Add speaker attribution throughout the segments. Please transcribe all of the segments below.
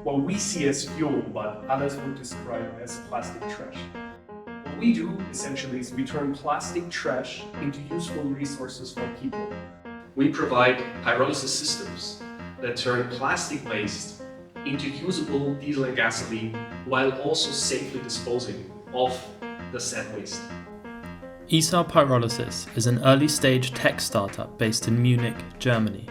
Speaker 1: what we see as fuel, but others would describe as plastic trash. What we do, essentially, is we turn plastic trash into useful resources for people. We provide pyrolysis systems that turn plastic waste into usable diesel and gasoline while also safely disposing of the said waste.
Speaker 2: Isar Pyrolysis is an early-stage tech startup based in Munich, Germany.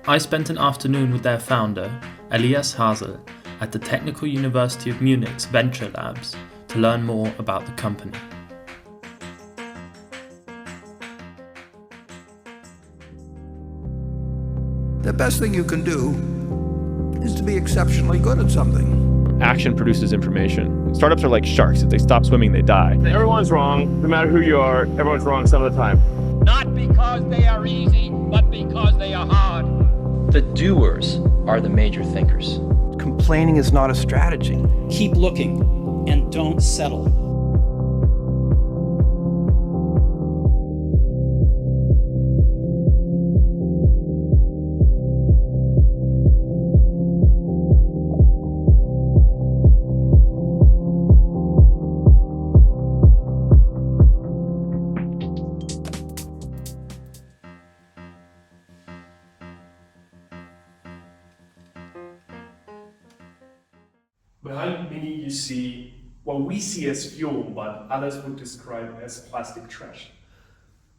Speaker 2: I spent an afternoon with their founder, Elias Hasel, at the Technical University of Munich's Venture Labs to learn more about the company.
Speaker 3: The best thing you can do is to be exceptionally good at something.
Speaker 4: Action produces information. Startups are like sharks. If they stop swimming, they die.
Speaker 5: Everyone's wrong. No matter who you are, everyone's wrong some of the time.
Speaker 6: Not because they are easy, but because they are hard.
Speaker 7: The doers are the major thinkers.
Speaker 8: Complaining is not a strategy.
Speaker 9: Keep looking and don't settle.
Speaker 1: Behind me you see what we see as fuel, but others would describe as plastic trash.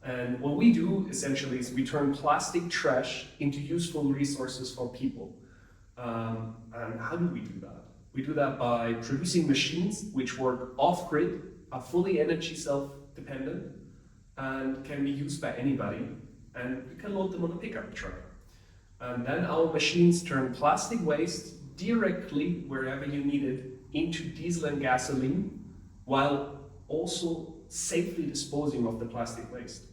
Speaker 1: And what we do essentially is we turn plastic trash into useful resources for people. And how do we do that? We do that by producing machines which work off-grid, are fully energy self-dependent, and can be used by anybody, and we can load them on a pickup truck. And then our machines turn plastic waste directly wherever you need it into diesel and gasoline, while also safely disposing of the plastic waste.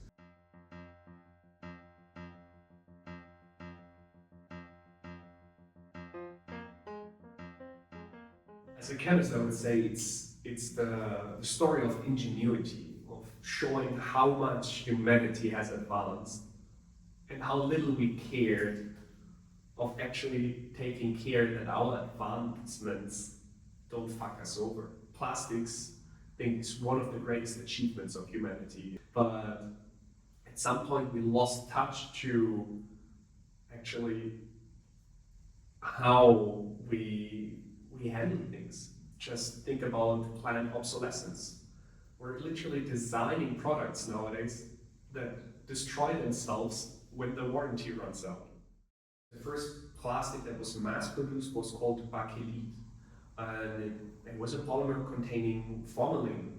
Speaker 1: As a chemist, I would say it's the story of ingenuity, of showing how much humanity has advanced and how little we cared of actually taking care that our advancements don't fuck us over. Plastics, I think, is one of the greatest achievements of humanity. But at some point we lost touch to actually how we handle things. Just think about planned obsolescence. We're literally designing products nowadays that destroy themselves when the warranty runs out. The first plastic that was mass-produced was called bakelite, and it was a polymer containing formalin.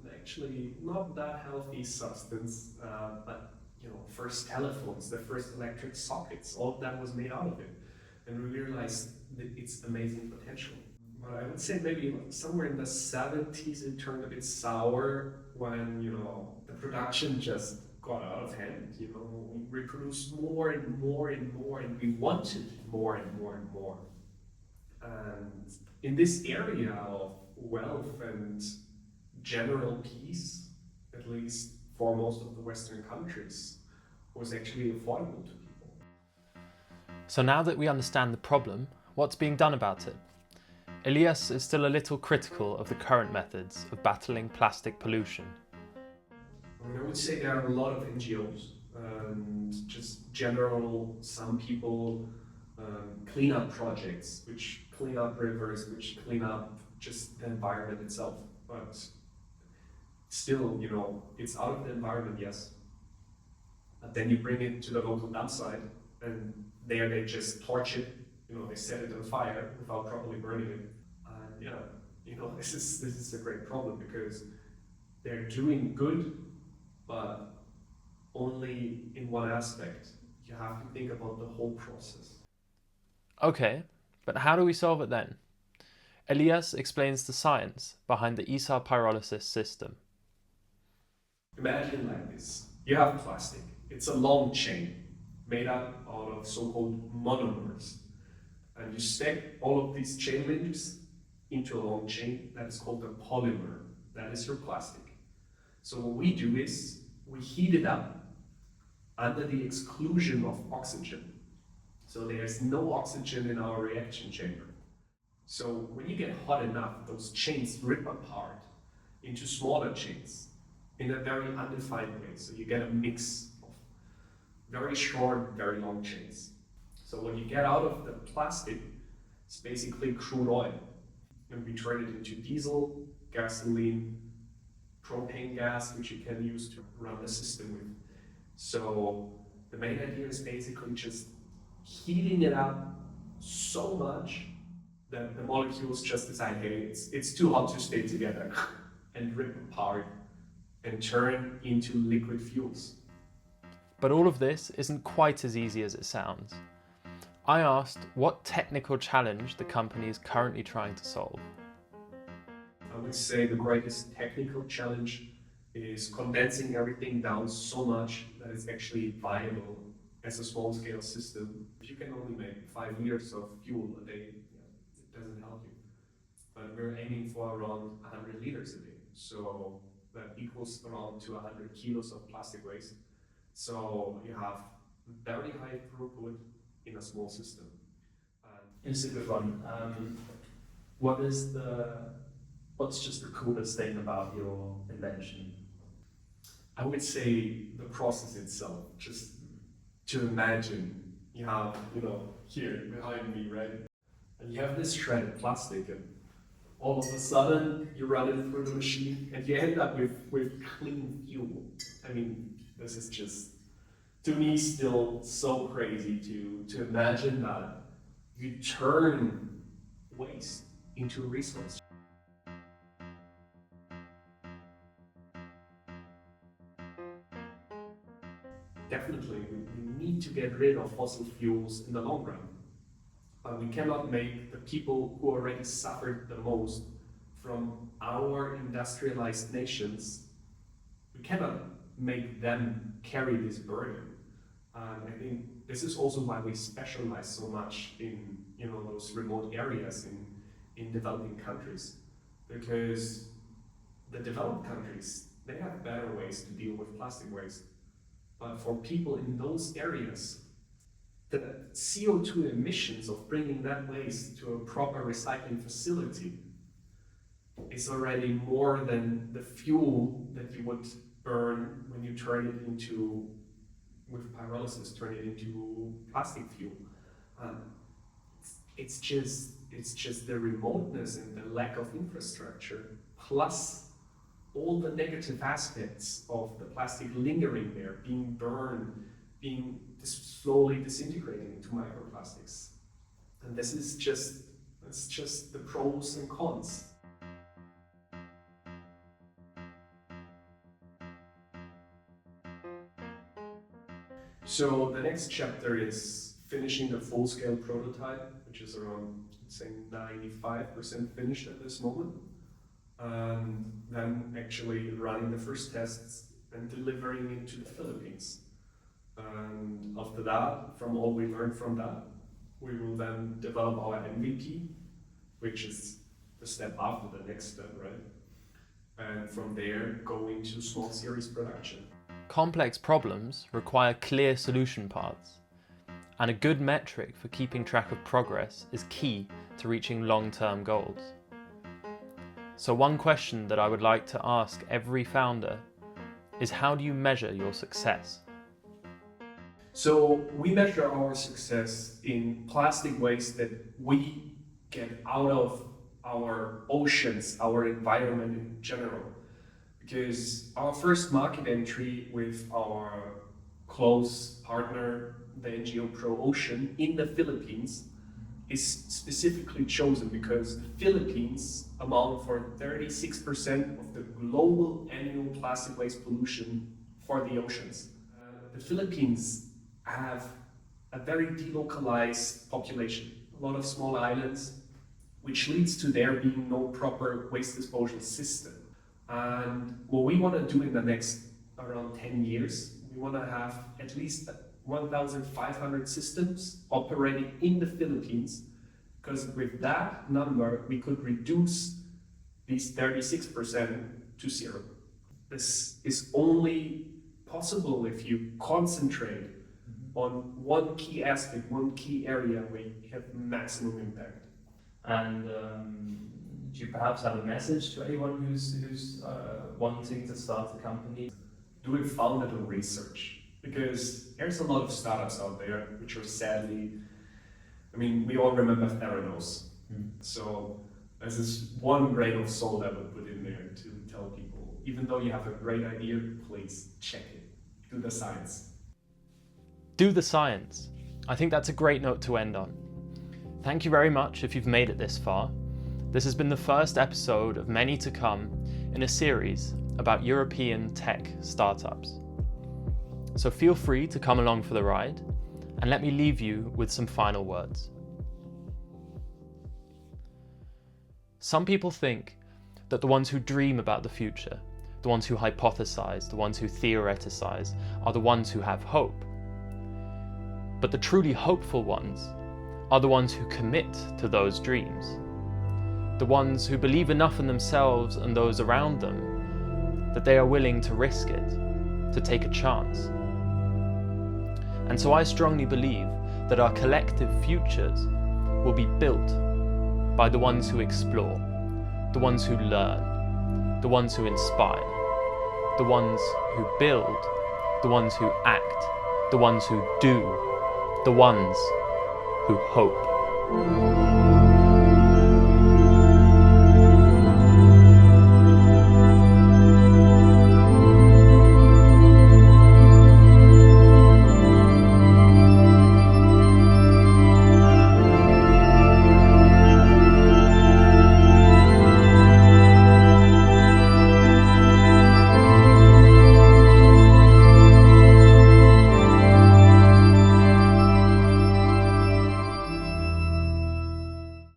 Speaker 1: Actually, not that healthy substance, but first telephones, the first electric sockets, all of that was made out of it, and we realized that its amazing potential. But I would say maybe somewhere in the 70s it turned a bit sour when the production just got out of hand. We produced more and more and more, and we wanted more and more and more. And in this area of wealth and general peace, at least for most of the Western countries, was actually affordable to people.
Speaker 2: So now that we understand the problem, what's being done about it? Elias is still a little critical of the current methods of battling plastic pollution.
Speaker 1: I would say there are a lot of NGOs and just some people clean up projects, which clean up rivers, which clean up just the environment itself. But still, it's out of the environment, yes. But then you bring it to the local dump site, and there they just torch it. They set it on fire without properly burning it. And this is a great problem because they're doing good, but only in one aspect. You have to think about the whole process.
Speaker 2: Okay, but how do we solve it then? Elias explains the science behind the Isar Pyrolysis system.
Speaker 1: Imagine like this. You have plastic. It's a long chain made up out of so-called monomers. And you stack all of these chain links into a long chain that is called a polymer. That is your plastic. So what we do is we heat it up under the exclusion of oxygen. So there's no oxygen in our reaction chamber. So when you get hot enough, those chains rip apart into smaller chains in a very undefined way. So you get a mix of very short, very long chains. So what you get out of the plastic is basically crude oil. And we turn it into diesel, gasoline, propane gas, which you can use to run the system with. So the main idea is basically just heating it up so much that the molecules just decide, hey, it's too hot to stay together, and rip apart and turn into liquid fuels.
Speaker 2: But all of this isn't quite as easy as it sounds. I asked what technical challenge the company is currently trying to solve.
Speaker 1: I would say the greatest technical challenge is condensing everything down so much that it's actually viable as a small-scale system. If you can only make 5 liters of fuel a day, it doesn't help you. But we're aiming for around 100 liters a day. So that equals around to 100 kilos of plastic waste. So you have very high throughput in a small system.
Speaker 2: It's a good one. What's just the coolest thing about your invention?
Speaker 1: I would say the process itself, just to imagine you have, here behind me, right? And you have this shredded plastic, and all of a sudden you run it through the machine and you end up with clean fuel. I mean, this is just, to me, still so crazy to imagine that you turn waste into a resource. Definitely, we need to get rid of fossil fuels in the long run. But we cannot make the people who already suffered the most from our industrialized nations, we cannot make them carry this burden. And I think this is also why we specialize so much in those remote areas in developing countries. Because the developed countries, they have better ways to deal with plastic waste. But for people in those areas, the CO2 emissions of bringing that waste to a proper recycling facility is already more than the fuel that you would burn when you turn it into, with pyrolysis, turn it into plastic fuel. It's just the remoteness and the lack of infrastructure, plus all the negative aspects of the plastic lingering there, being burned, being slowly disintegrating into microplastics. And this is just the pros and cons. So the next chapter is finishing the full-scale prototype, which is around, let's say, 95% finished at this moment. And then actually running the first tests and delivering it to the Philippines. And after that, from all we learned from that, we will then develop our MVP, which is the step after the next step, right? And from there, go into small series production.
Speaker 2: Complex problems require clear solution paths, and a good metric for keeping track of progress is key to reaching long-term goals. So one question that I would like to ask every founder is, how do you measure your success?
Speaker 1: So we measure our success in plastic waste that we get out of our oceans, our environment in general. Because our first market entry with our close partner, the NGO Pro Ocean, in the Philippines, is specifically chosen because the Philippines amount for 36% of the global annual plastic waste pollution for the oceans. The Philippines have a very delocalized population, a lot of small islands, which leads to there being no proper waste disposal system. And what we want to do in the next around 10 years, we want to have at least 1,500 systems operating in the Philippines, because with that number, we could reduce these 36% to zero. This is only possible if you concentrate on one key aspect, one key area where you have maximum impact.
Speaker 2: And do you perhaps have a message to anyone who's wanting to start a company?
Speaker 1: Do it founded on research, because there's a lot of startups out there which are sadly, we all remember Theranos. So there's this one grain of salt I would put in there to tell people, even though you have a great idea, please check it. Do the science.
Speaker 2: Do the science. I think that's a great note to end on. Thank you very much if you've made it this far. This has been the first episode of many to come in a series about European tech startups. So feel free to come along for the ride, and let me leave you with some final words. Some people think that the ones who dream about the future, the ones who hypothesize, the ones who theoreticize, are the ones who have hope. But the truly hopeful ones are the ones who commit to those dreams. The ones who believe enough in themselves and those around them that they are willing to risk it, to take a chance. And so I strongly believe that our collective futures will be built by the ones who explore, the ones who learn, the ones who inspire, the ones who build, the ones who act, the ones who do, the ones who hope.